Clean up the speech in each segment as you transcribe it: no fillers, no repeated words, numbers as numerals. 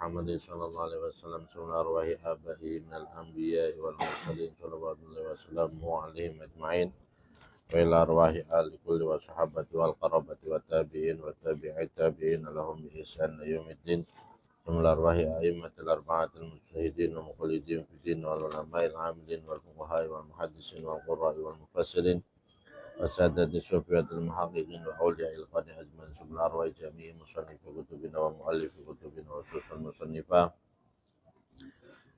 محمد صلى الله عليه وسلم سنة أرواح آبائه من الأنبياء والمرسلين صلوات الله وسلامه عليهم أجمعين وإلى أرواح آل كل وصحابة والقرابة والتابعين والتابعي التابعين لهم بإحسان يوم الدين ثم أرواح أئمة الأربعة المجتهدين والمقلدين في الدين والعلماء العاملين والفقهاء والمحدثين والقراء والمفسرين وسادة الصوفية المحققين وأولياء القرن أجمعين ثم أرواح جميع مصنف كتبنا ومؤلف كتبنا وخصوصا المصنفة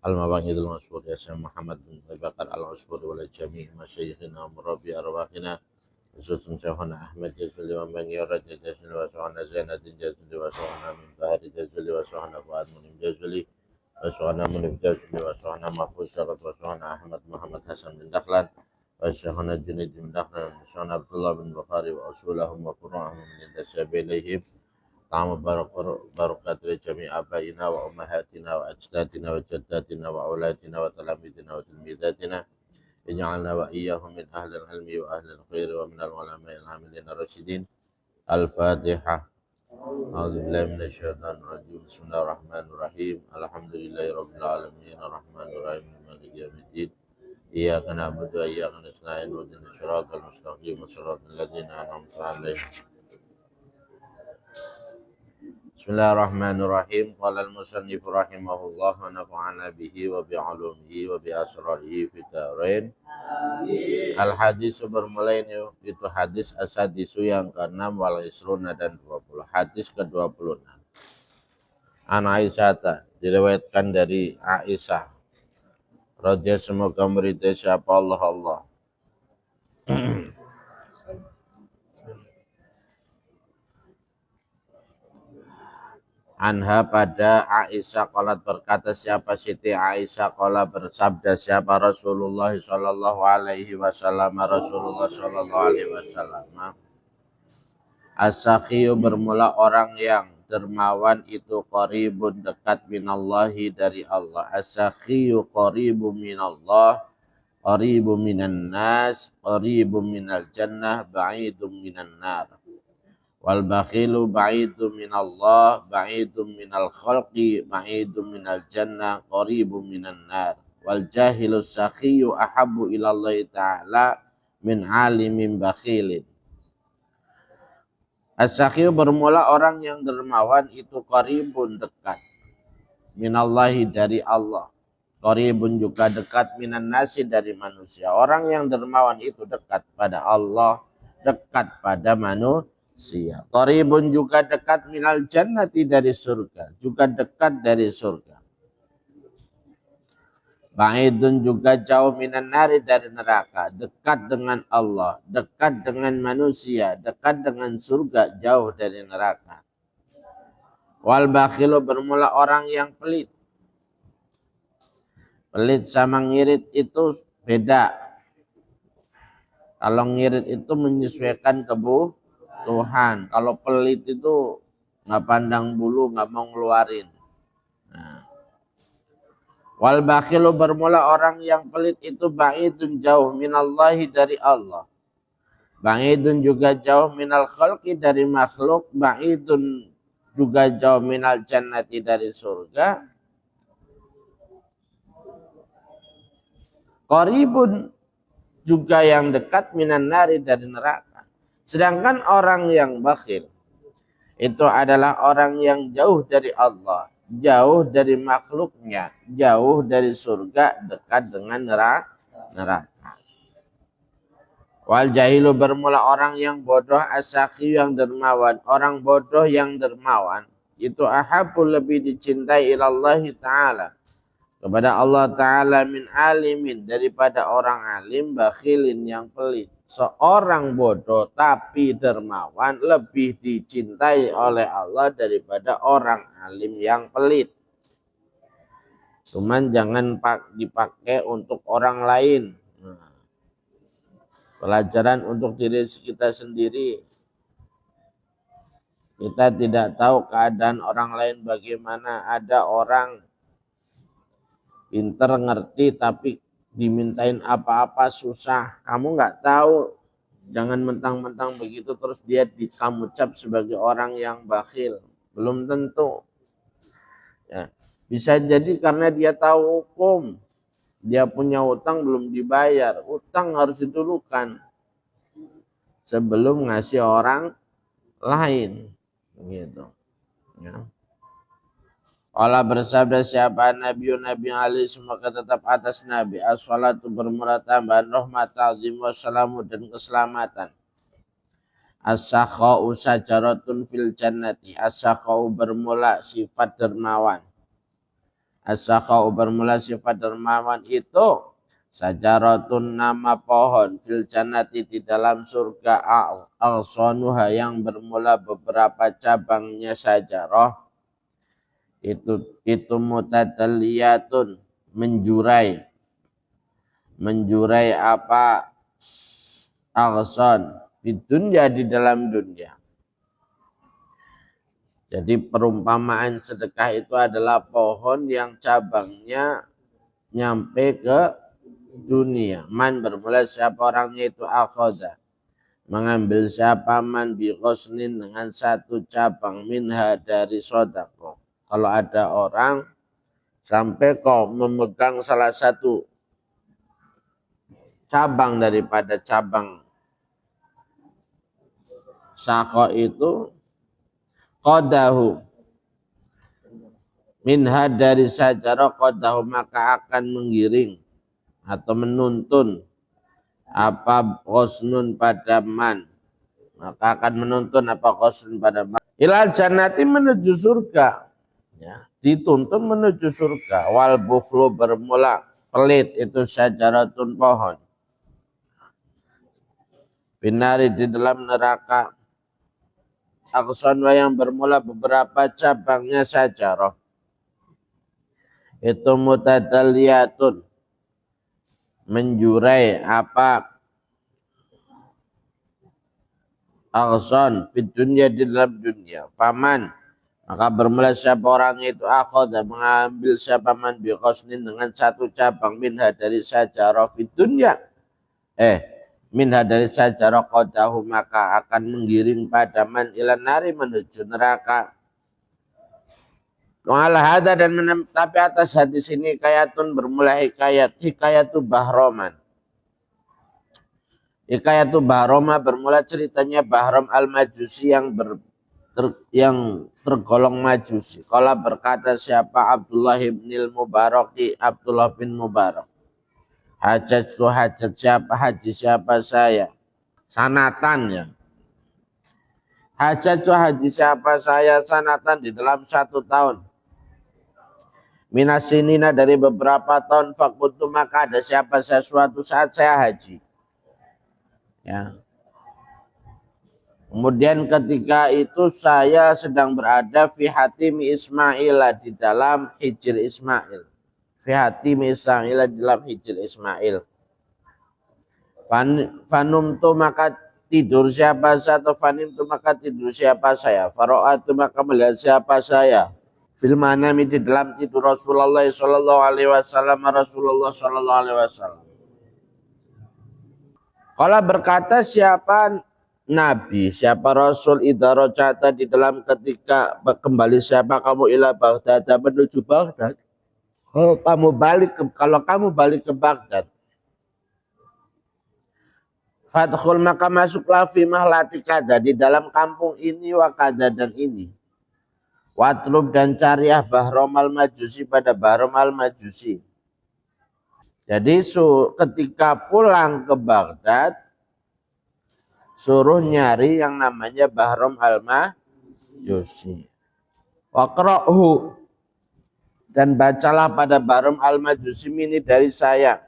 المباحث المشهور يا شيخ محمد بن أبي بكر العصفوري ولجميع مشايخنا ومربي أرواحنا خصوصا شيخنا أحمد جزلي ومن يرد جزلي وشيخنا زين الدين جزلي وشيخنا من بهر جزلي وشيخنا فؤاد منيب جزلي وشيخنا منيب جزلي وشيخنا محفوظ شرف وشيخنا أحمد محمد حسن بن دخلان وشيخنا الجنيد بن دخلان وشيخنا عبد الله بن بخاري وأصولهم وفروعهم من انتسب إليهم تعم بركات لجميع آبائنا وأمهاتنا وأجدادنا وجداتنا وأولادنا وتلاميذنا وتلميذاتنا اجعلنا وإياهم من أهل العلم وأهل الخير ومن العلماء العاملين الراشدين. الفاتحة. أعوذ بالله من الشيطان الرجيم. بسم الله الرحمن الرحيم. الحمد لله رب العالمين الرحمن الرحيم مالك يوم الدين. إياك نعبد وإياك نستعين واهدنا الصراط المستقيم صراط الذين أنعمت عليهم. Bismillahirrahmanirrahim. Qala al-musannif rahimahullah wa nafa'ana bihi wa bi'ulumihi wa bi'asrarihi fid dharain. Al-hadis bermulai itu hadis asadisu yang ke-6 wal isruna dan 20. Hadis ke-26. An Aisyah diriwayatkan dari Aisyah. Radhiyallahu semoga meridai siapa Allah. Anha pada Aisyah qalat berkata siapa Siti Aisyah qala bersabda siapa Rasulullah sallallahu alaihi wasallam Rasulullah sallallahu alaihi wasallam As-sakhiyu bermula orang yang dermawan itu qaribun dekat minallahi dari Allah. As-sakhiyu qaribun minallah qaribun minan nas qaribun minal jannah ba'idun minan nar. Wal bakhilu ba'idun minallah ba'idun minal khalqi ba'idun minal jannah qaribun minan nar. Wal jahilu sakhiyu ahabbu ilallahi ta'ala min alimin bakhilin. As-sakhiyu bermula orang yang dermawan itu qaribun dekat minallahi dari Allah. Qaribun juga dekat minan nasi dari manusia. Orang yang dermawan itu dekat pada Allah, dekat pada manusia. Qaribun juga dekat minal jannati dari surga, juga dekat dari surga. Ba'idun juga jauh minan nari dari neraka, dekat dengan Allah, dekat dengan manusia, dekat dengan surga, jauh dari neraka. Wal bakhilu bermula orang yang pelit. Pelit sama ngirit itu beda. Kalau ngirit itu menyesuaikan kebutuhan. Kalau pelit itu nggak pandang bulu, nggak mau ngeluarin. Nah. Wal bakhilu bermula orang yang pelit itu ba'idun jauh minallahi dari Allah. Ba'idun juga jauh minal khalqi dari makhluk. Ba'idun juga jauh minal jannati dari surga. Qaribun juga yang dekat minan nari dari neraka. Sedangkan orang yang bakhil itu adalah orang yang jauh dari Allah, jauh dari makhluknya, jauh dari surga, dekat dengan neraka. Wal jahilu bermula orang yang bodoh, as-sakhi yang dermawan. Orang bodoh yang dermawan itu ahabbu lebih dicintai ilallahi ta'ala, kepada Allah Ta'ala min alimin daripada orang alim bakhilin yang pelit. Seorang bodoh tapi dermawan lebih dicintai oleh Allah daripada orang alim yang pelit. Cuman jangan dipakai untuk orang lain. Pelajaran untuk diri kita sendiri. Kita tidak tahu keadaan orang lain bagaimana. Ada orang pinter ngerti tapi dimintain apa-apa susah. Kamu nggak tahu. Jangan mentang-mentang begitu terus dia kamu cap sebagai orang yang bakhil. Belum tentu. Ya. Bisa jadi karena dia tahu hukum, dia punya utang belum dibayar, utang harus didulukan sebelum ngasih orang lain, gitu. Ya. Allah bersabda, siapa Nabi Ali semoga tetap atas Nabi as-salatu bermula tambahan rahmat ta'zim wassalamu dan keselamatan. As-sakha'u sajaratun fil jannati. As-sakha'u bermula sifat dermawan. As-sakha'u bermula sifat dermawan itu sajaratun nama pohon fil jannati di dalam surga al-sonuha yang bermula beberapa cabangnya sajarah. Itu mutadalliyatun menjurai apa al-son di dunia di dalam dunia. Jadi perumpamaan sedekah itu adalah pohon yang cabangnya nyampe ke dunia. Man bermula siapa orangnya itu akhoda. Mengambil siapa man biqosnin dengan satu cabang minha dari sodako. Kalau ada orang sampai kau memegang salah satu cabang daripada cabang sako itu, qadahu minha dari sajarah qadahu maka akan menggiring atau menuntun apa qosnun pada man, maka akan menuntun apa qosnun pada man ilal jannati menuju surga, ya, dituntun menuju surga. Wal bukhlu bermula pelit itu sajaratun pohon binari di dalam neraka aqsanwa yang bermula beberapa cabangnya sajarah itu mutadalliyatun menjurai apa aqsan di dunia di dalam dunia. Paman maka bermula siapa orangnya itu akhoda mengambil siapa man biqosnin dengan satu cabang minha dari sajarah di dunia minha dari sajarah qadahu maka akan menggiring pada man ilan nari menuju neraka. Wala hada dan tapi atas hadis ini hikayatun bermula hikayatu Bahroman. Hikayatu Bahroma bermula ceritanya Bahrom al-Majusi yang tergolong Majusi. Kalau berkata siapa Abdullah bin Mubaraki, Abdullah bin Mubarak. Hajat siapa, haji siapa saya. Sanatan ya. Hajat haji siapa saya sanatan di dalam 1 tahun. Minasinina dari beberapa tahun fakutu maka ada siapa saya suatu saat saya haji. Ya. Kemudian ketika itu saya sedang berada fi hatimi Ismail di dalam hijr Ismail. Fi hatimi Ismail di dalam hijr Ismail. Fanumtu maka tidur siapa saya atau fanimtu maka tidur siapa saya. Faro'atu maka melihat siapa saya. Fil manami di dalam tidur Rasulullah sallallahu alaihi wasallam Rasulullah sallallahu alaihi wasallam. Kalau berkata siapa Nabi, siapa Rasul idarojata di dalam ketika kembali siapa kamu ila Baghdad menuju Baghdad. Kalau kamu balik ke Baghdad. Fadkhul maka masuklah fi mahlati kada di dalam kampung ini wa kada dan ini. Watlub dan cariah Bahrom al-Majusi pada Bahrom al-Majusi. Jadi ketika pulang ke Baghdad suruh nyari yang namanya Bahrom al-Majusi. Waqra'hu dan bacalah pada Bahrom al-Majusi ini dari saya.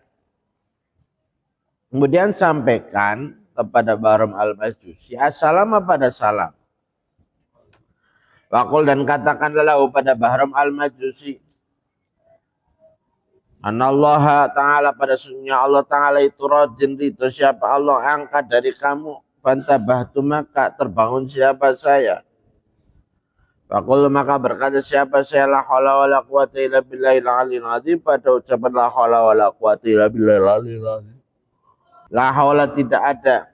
Kemudian sampaikan kepada Bahrom al-Majusi assalamu pada salam. Waqul dan katakanlah pada Bahrom al-Majusi Anallaha ta'ala pada sunnah Allah ta'ala itu radin itu siapa Allah angkat dari kamu. Fantabahtu maka terbangun siapa saya. Waqul maka berkata siapa saya la haula wala quwata illa billahil aliyil azim pada ucapan la haula wala quwata illa billahil aliyil azim. La haula tidak ada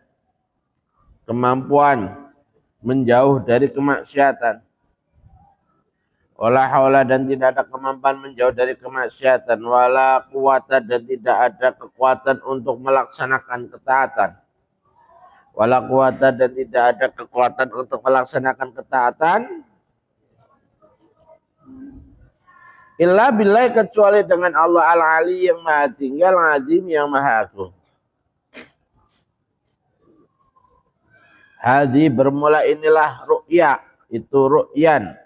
kemampuan menjauh dari kemaksiatan. Wala haula dan tidak ada kemampuan menjauh dari kemaksiatan, wala quwata dan tidak ada kekuatan untuk melaksanakan ketaatan. Wala quwata dan tidak ada kekuatan untuk melaksanakan ketaatan. Illa billahi kecuali dengan Allah al-Ali yang maha tinggal, azim yang maha agung. Hadi bermula inilah ru'ya, itu ru'yan.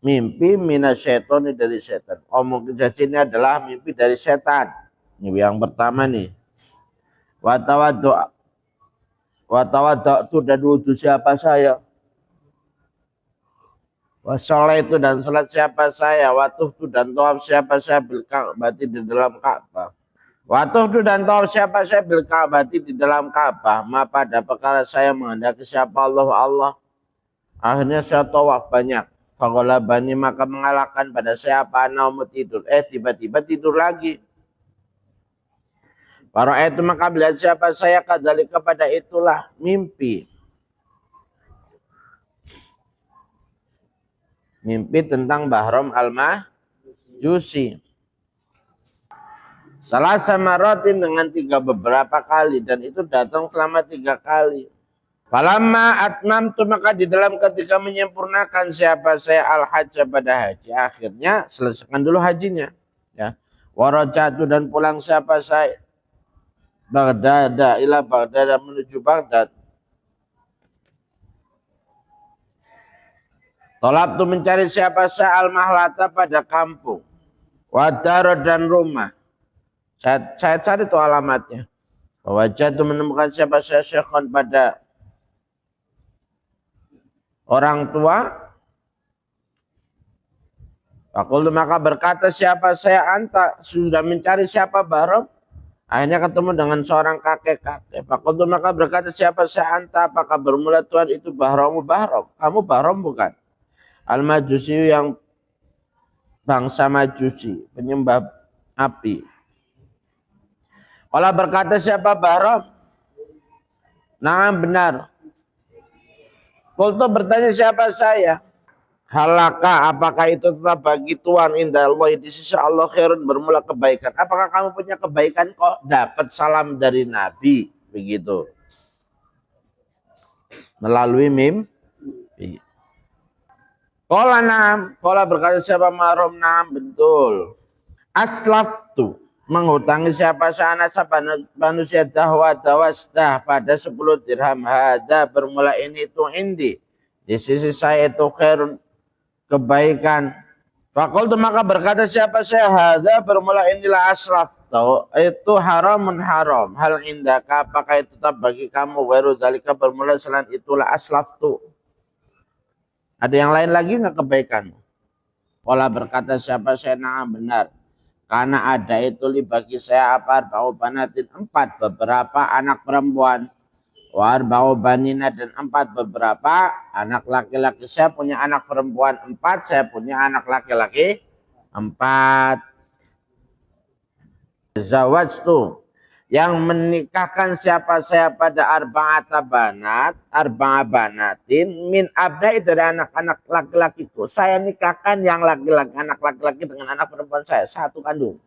Mimpi minasyaiton dari setan. Omong kejadian ini adalah mimpi dari setan. Ini yang pertama nih. Watawaddu itu dan wudhu siapa saya. Wasoleh itu dan salat siapa saya. Watuf itu dan tawaf siapa saya bil Ka'bah di dalam Ka'bah. Watuf itu dan tawaf siapa saya bil Ka'bah di dalam Ka'bah. Ma pada perkara saya menghendaki siapa Allah. Akhirnya saya tawaf banyak. Fagolabani maka mengalahkan pada saya apa naumu tidur. Tiba-tiba tidur lagi. Para itu maka melihat siapa saya kadalik kepada itulah mimpi. Mimpi tentang Bahram al-Majusi. Salah sama rotin dengan 3 beberapa kali. Dan itu datang selama 3 kali. Falamma atmamtu maka di dalam ketika menyempurnakan siapa saya al-hajj pada haji. Akhirnya selesaikan dulu hajinya. Ya. Warajatu dan pulang siapa saya. Baghdad ila Baghdad menuju Baghdad. Tolab tu mencari siapa saya al-mahlata pada kampung. Wadar dan rumah. Saya cari tuh alamatnya. Wajah tu menemukan siapa saya syekhon pada orang tua. Fakultu maka berkata siapa saya anta. Sudah mencari siapa Bahram. Akhirnya ketemu dengan seorang kakek-kakek. Fakultu maka berkata siapa saya anta. Apakah bermula Tuhan itu Bahramu Bahram. Kamu Bahram bukan. Al-Majusi yang bangsa Majusi. Penyembah api. Kalau berkata siapa Bahram. Nah benar. Kultu bertanya siapa saya. Halaka apakah itu tetap bagi Tuhan indah Allah di sisi Allah khairun bermula kebaikan. Apakah kamu punya kebaikan kok dapat salam dari Nabi begitu. Melalui mimpi. Qala na'am, qala berkata siapa Mahrum na'am betul. Aslaftu menghutangi siapa sana manusia dahwa dawasdah pada 10 dirham hada bermula ini itu indi di sisi saya itu khairun kebaikan. Fakultu maka berkata siapa saya hada bermula inilah aslaf itu haramun haram hal indaka apakah itu tetap bagi kamu waru zalika bermula selain itulah aslaf tu. Ada yang lain lagi nggak kebaikan? Wala berkata siapa saya na'am benar. Karena ada itu bagi saya apa arba'u banatin 4 beberapa anak perempuan. Wa arba'u banina dan 4 beberapa anak laki-laki. Saya punya anak perempuan 4, saya punya anak laki-laki 4. Zawajtu yang menikahkan siapa saya pada arba'ata banatin min abnai dari anak-anak laki-lakiku. Saya nikahkan yang laki-laki anak laki-laki dengan anak perempuan saya satu kandung.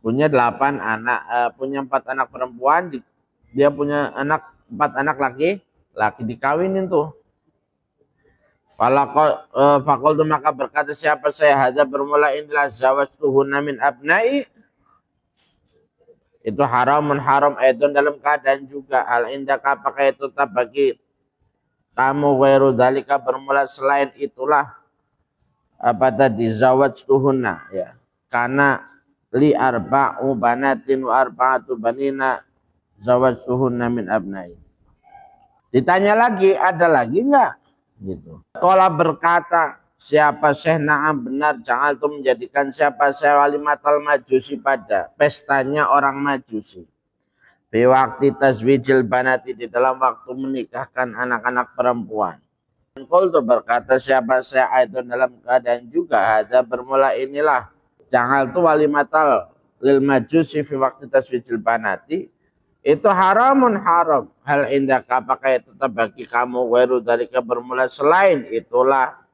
Punya 8 anak, punya 4 anak perempuan, dia punya 4 anak laki dikawinin tuh. Fakultu maka berkata siapa saya hadza bermula inilah zawajtuhunna min abnai. Itu haramun haram edon dalam keadaan juga hal indaka apakah itu tetap bagi kamu ghairu dzalika bermula selain itulah apa tadi zawajtuhunna ya karena li arba'u banatin wa arba'atu banina zawajtuhunna min abnai. Ditanya lagi ada lagi enggak gitu. Kalau berkata siapa Syekh na'am benar jangan tuh menjadikan siapa Syekh walimatal majusi pada pestanya orang majusi. Biwakti tazwijil banati di dalam waktu menikahkan anak-anak perempuan. Kul tuh berkata siapa Syekh itu dalam keadaan juga ada bermula inilah jangan tuh walimatal lil majusi fi waktu tazwijil banati itu haramun haram hal indaka apakah itu tetap bagi kamu waru dari bermula selain itulah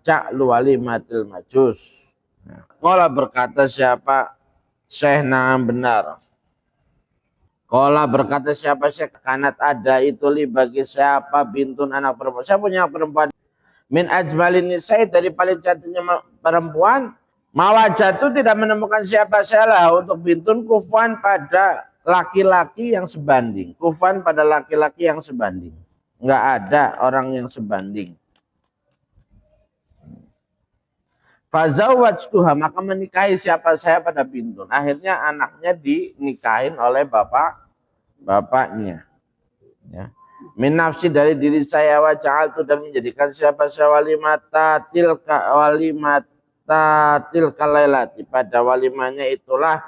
ja'lu walimatil majus. Qala berkata siapa Syekh, na'am benar. Qala berkata siapa Syekh, kanat ada itu li bagi siapa bintun anak perempuan. Saya punya perempuan min ajmalin nisa'i, dari paling cantiknya perempuan. Mawajatu tidak menemukan siapa saya untuk bintun kufan pada laki-laki yang sebanding. Kufan pada laki-laki yang sebanding. Enggak ada orang yang sebanding. Fazawwajtuha, maka menikahi siapa saya pada bintun. Akhirnya anaknya dinikahin oleh bapaknya. Ya. Min nafsi, dari diri saya, wa ja'altu, dan menjadikan siapa saya walimata tilka lailati, pada walimanya itulah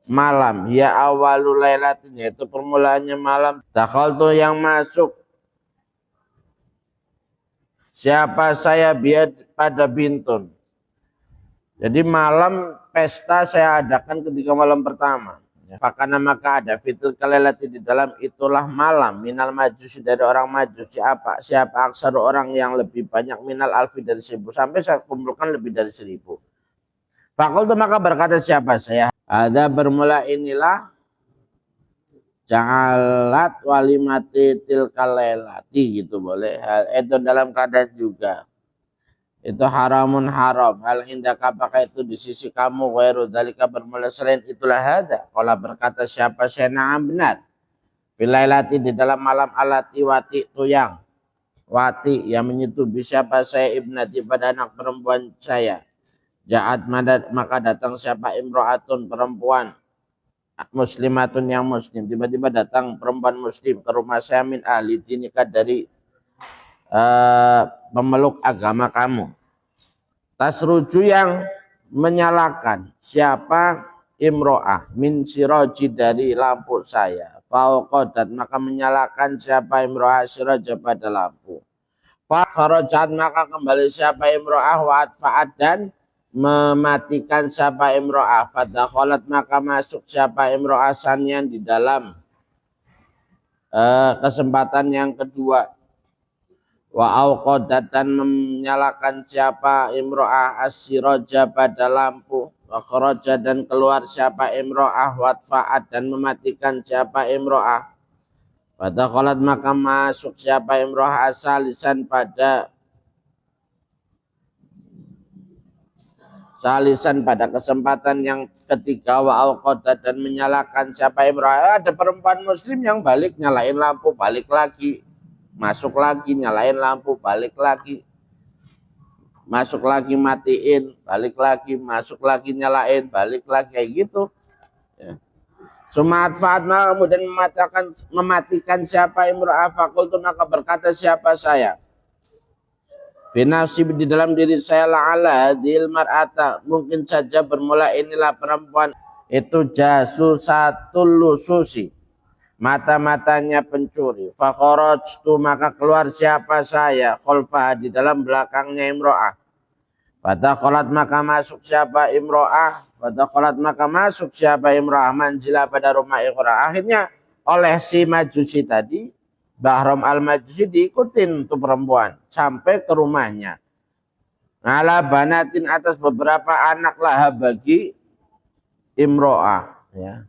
malam. Ya awalul lailatin, yaitu permulaannya malam. Dakhaltu, yang masuk siapa saya biar pada bintun. Jadi malam pesta saya adakan ketika malam pertama. Fakana, maka ada fitil kalelati, di dalam itulah malam, minal majusi, dari orang majus. Siapa aksaru, orang yang lebih banyak, minal alfi, dari 1000, sampai saya kumpulkan lebih dari 1000. Fakultu, maka berkata siapa saya, ada bermula inilah ja'alat walimati tilkal lailati, gitu boleh. Itu dalam keadaan juga itu haramun haram. Hal indaka, apakah itu di sisi kamu, ghairu dzalika, bermula selain itulah hada. Qala berkata siapa saya, na'am benar. Bilailati, di dalam malam, alati wati, tuyang wati, yang menyentuh siapa saya ibnati, pada anak perempuan saya. Ja'at madad, maka datang siapa imro'atun, perempuan muslimatun, yang muslim. Tiba-tiba datang perempuan muslim ke rumah saya, min ahli dinika, dari pemeluk agama kamu. Tasruju, yang menyalakan siapa imro'ah, min siroji, dari lampu saya. Fauqadat, maka menyalakan siapa imro'ah siroja, pada lampu. Fakharajat, maka kembali siapa imro'ah, wa'atfa'at, dan mematikan siapa imro'ah. Fadakhalat, maka masuk siapa imro'ah sanyan, di dalam kesempatan yang kedua. Wa auqadat, dan menyalakan siapa imro'ah as-siraja, pada lampu. Wa kharaja, dan keluar siapa imro'ah, watfa'at, dan mematikan siapa imro'ah. Pada kholat, maka masuk siapa imro'ah asalisan, pada salisan, pada kesempatan yang ketiga. Wa auqadat, dan menyalakan siapa imro'ah. Ada perempuan muslim yang balik nyalain lampu, balik lagi. Masuk lagi, nyalain lampu, balik lagi. Masuk lagi, matiin, balik lagi. Masuk lagi, nyalain, balik lagi, kayak gitu. Ya. Sumat fa'at, maka kemudian mematikan siapa imro'ah. Fakultu, maka berkata siapa saya, binafsi, di dalam diri saya, la'ala hadhil mar'ata, mungkin saja bermula inilah perempuan itu jasusatul lususi, mata-matanya pencuri. Fakharajtu, maka keluar siapa saya, khalfa, di dalam belakangnya imro'ah. Fadakhalat, maka masuk siapa imro'ah. Fadakhalat, maka masuk siapa imro'ah, manzilah, pada rumah imro'ah. Akhirnya oleh si majusi tadi, Bahram al-Majusi, diikutin tuh perempuan sampai ke rumahnya. Ala banatin, atas beberapa anak lah bagi imro'ah, ya.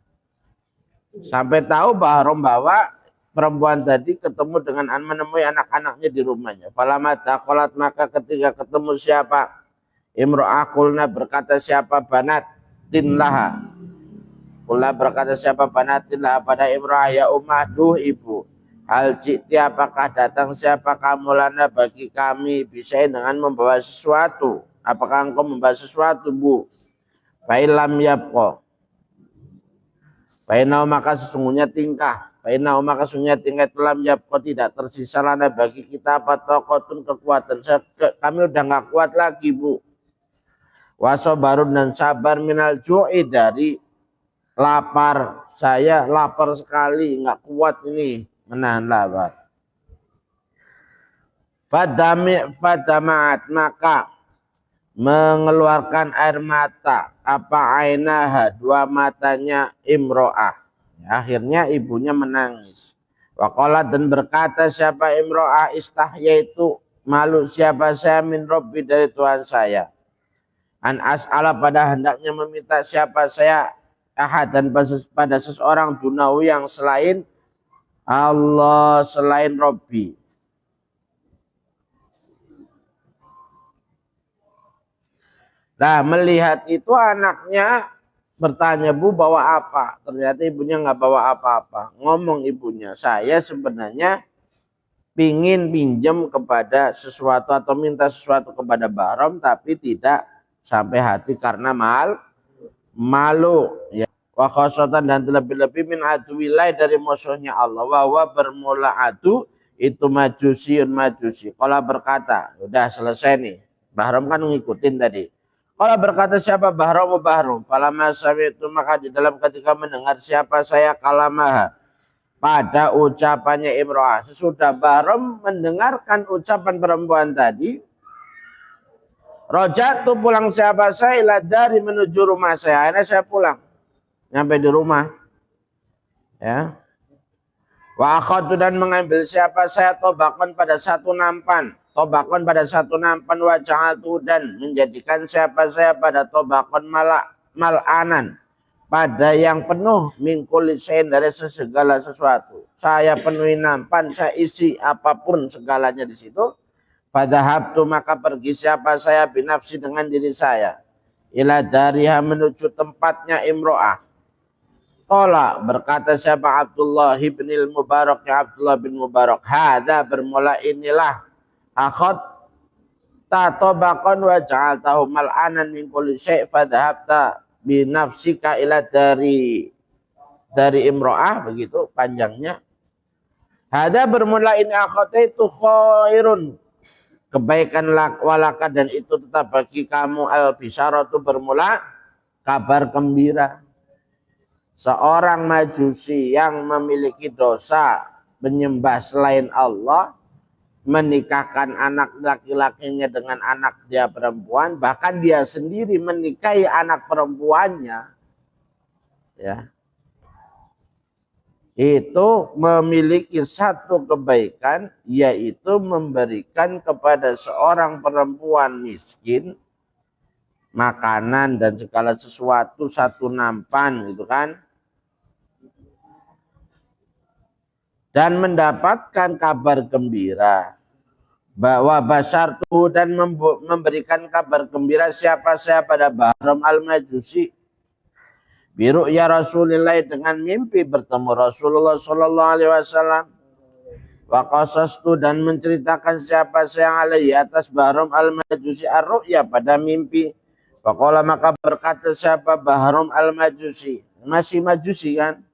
Sampai tahu Bahram bahwa perempuan tadi ketemu dengan menemui anak-anaknya di rumahnya. Falamma dakhalat, maka ketika ketemu siapa imro'ah, qulna, berkata siapa banatin laha. Qulna, berkata siapa banatin laha, pada imro'ah, ya ummah, duh ibu, hal jikti, apakah datang siapa kamu lana, bagi kami, bisa dengan membawa sesuatu. Apakah engkau membawa sesuatu, bu? Fa'ilam yabqa, Fainau, maka sesungguhnya tingkah. Fainau, maka sesungguhnya tingkah telam yabqa, tidak tersisa lana bagi kita apa taqatun, kekuatan. Kami udah nggak kuat lagi, bu. Wasobarun, dan sabar, minal ju'i, dari lapar. Saya lapar sekali, nggak kuat ini menahan lapar. Fadamaat, maka mengeluarkan air mata apa ainaha, dua matanya imro'ah. Akhirnya ibunya menangis. Waqalat, dan berkata siapa imro'ah, istahya, itu malu siapa saya min Rabbi dari Tuhan saya. An as'ala pada hendaknya meminta siapa saya ahad dan pada seseorang dunawi yang selain Allah, selain Rabbi. Nah, melihat itu anaknya bertanya, Bu bawa apa? Ternyata ibunya nggak bawa apa-apa. Ngomong ibunya, saya sebenarnya pingin pinjam kepada sesuatu atau minta sesuatu kepada Bahrom, tapi tidak sampai hati karena malu. Ya. Wa khosotan dan terlebih-lebih min aduwilai dari musuhnya Allah. Wa bermula adu itu majusiun majusi. Kalau berkata, udah selesai nih. Bahrom kan ngikutin tadi. Kalau berkata siapa Bahrom. Falamma sami'tu maka di dalam ketika mendengar siapa saya kalamaha. Pada ucapannya Imro'ah. Sesudah Bahrom mendengarkan ucapan perempuan tadi. Rojatu pulang siapa saya ila dari menuju rumah saya. Akhirnya saya pulang. Nyampe di rumah. Ya. Wa akhadu dan mengambil siapa saya tobakon pada satu nampan. Tobakon pada satu nampan wa ja'altu dan menjadikan siapa saya pada tobakon mal'anan. Pada yang penuh mingkul sein dari segala sesuatu. Saya penuhi nampan, saya isi apapun segalanya di situ. Fadhahabtu maka pergi siapa saya binafsi dengan diri saya. Ila dariha menuju tempatnya Imro'ah. Qala berkata siapa Abdullah bin Mubarak ya Abdullah bin Mubarak. Hadza bermula inilah akhad tatobakon wa ja'altahu mal'anan min kulli syai' fadhahabta binafsika ila dari Imro'ah, begitu panjangnya. Hadza bermula ini akhad itu khairun, kebaikan walaka dan itu tetap bagi kamu al-bisyaratu bermula kabar gembira. Seorang majusi yang memiliki dosa menyembah selain Allah, menikahkan anak laki-lakinya dengan anak dia perempuan, bahkan dia sendiri menikahi anak perempuannya, ya, itu memiliki satu kebaikan, yaitu memberikan kepada seorang perempuan miskin makanan dan segala sesuatu satu nampan, gitu kan, dan mendapatkan kabar gembira bahwa basartu dan memberikan kabar gembira siapa saya pada Bahrom al-Majusi biru ya Rasulullah dengan mimpi bertemu Rasulullah sallallahu alaihi wasallam. Wa qasastu dan menceritakan siapa saya alaihi atas Bahrom al-Majusi ar-ru'ya pada mimpi. Faqala maka berkata siapa Bahrom al-Majusi, masih Majusi kan?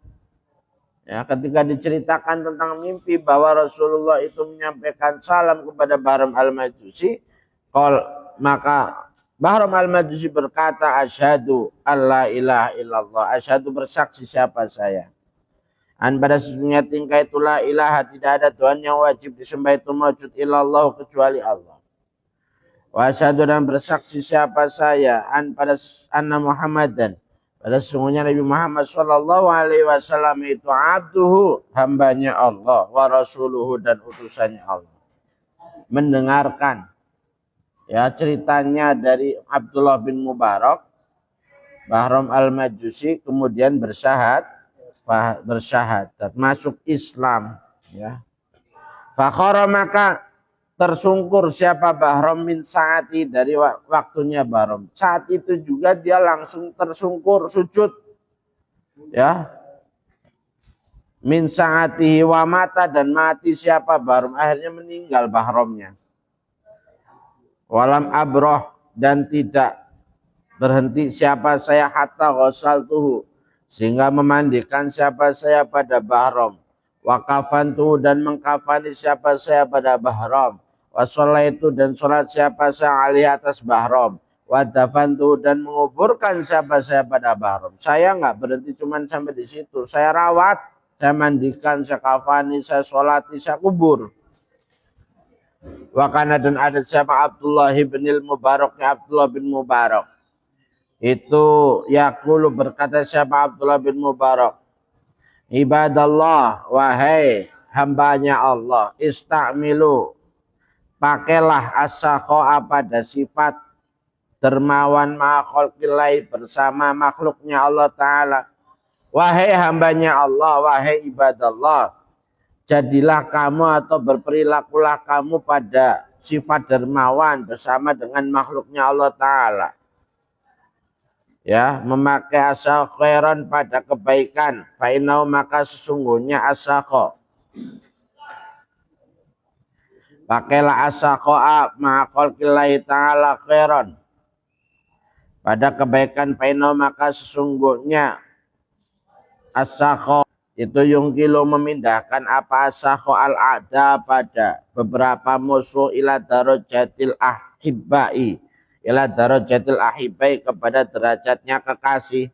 Ya, ketika diceritakan tentang mimpi bahwa Rasulullah itu menyampaikan salam kepada Bahrom al-Majusi, maka Bahrom al-Majusi berkata, asyhadu alla ilaha illallah, asyhadu bersaksi siapa saya. An pada sesungguhnya tingkah itu la ilaha, tidak ada Tuhan yang wajib disembah itu mawjud illallah kecuali Allah. Wa asyhadu dan bersaksi siapa saya an pada anna Muhammadan, pada sesungguhnya Nabi Muhammad sallallahu alaihi wasallam itu abduhu, hambanya Allah, wa rasuluhu dan utusannya Allah. Mendengarkan ya ceritanya dari Abdullah bin Mubarak, Bahrom al-Majusi, kemudian bersyahadat, masuk Islam, ya. Fakhara maka tersungkur siapa Bahrom min saati dari waktunya Bahrom. Saat itu juga dia langsung tersungkur sujud, ya. Min saatihi wa mata dan mati siapa Bahrom, akhirnya meninggal Bahromnya. Walam abroh dan tidak berhenti siapa saya hatta ghasaltuhu sehingga memandikan siapa saya pada Bahrom. Wa kafantuhu dan mengkafani siapa saya pada Bahrom. Wa sholaitu dan sholat siapa saya alaihi atas Bahrom. Wa dafantuhu dan menguburkan siapa saya pada Bahrom. Saya enggak berhenti cuman sampai di situ. Saya rawat, saya mandikan, saya kafani, saya sholati, saya kubur. Wa kana dan ada siapa Abdullah bin Mubarak, Abdullah bin Mubarak. Itu yaqulu berkata siapa Abdullah bin Mubarak, ibadallah, wahai hambanya Allah, istamilu, pakailah as-sakha'a pada sifat dermawan ma'a khalqillah bersama makhluknya Allah Ta'ala. Wahai hambanya Allah, wahai ibadallah, jadilah kamu atau berperilakulah kamu pada sifat dermawan bersama dengan makhluknya Allah Ta'ala. Ya, memakai asa khairan pada kebaikan. Fa'inau maka sesungguhnya asakho. Pakailah asakho'a ma'akholkillahi ta'ala khairan. Pada kebaikan fa'inau maka sesungguhnya asakho. Itu yungkilu memindahkan apa asakho al-a'da pada beberapa musuh ila darajatil ahibbai. Ila darajatil ahibbai kepada derajatnya kekasih.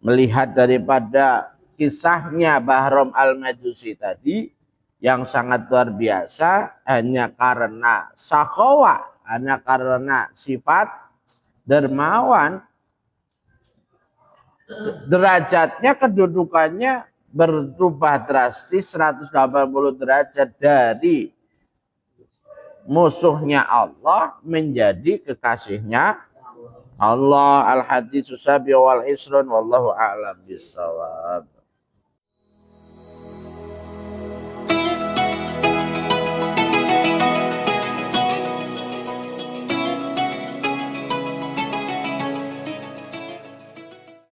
Melihat daripada kisahnya Bahram al-Majusi tadi yang sangat luar biasa, hanya karena sakhawa, hanya karena sifat dermawan, derajatnya, kedudukannya berubah drastis 180 derajat dari musuhnya Allah menjadi kekasihnya Allah. Al-hadits sabi wal isrun wallahu a'lam bissawab.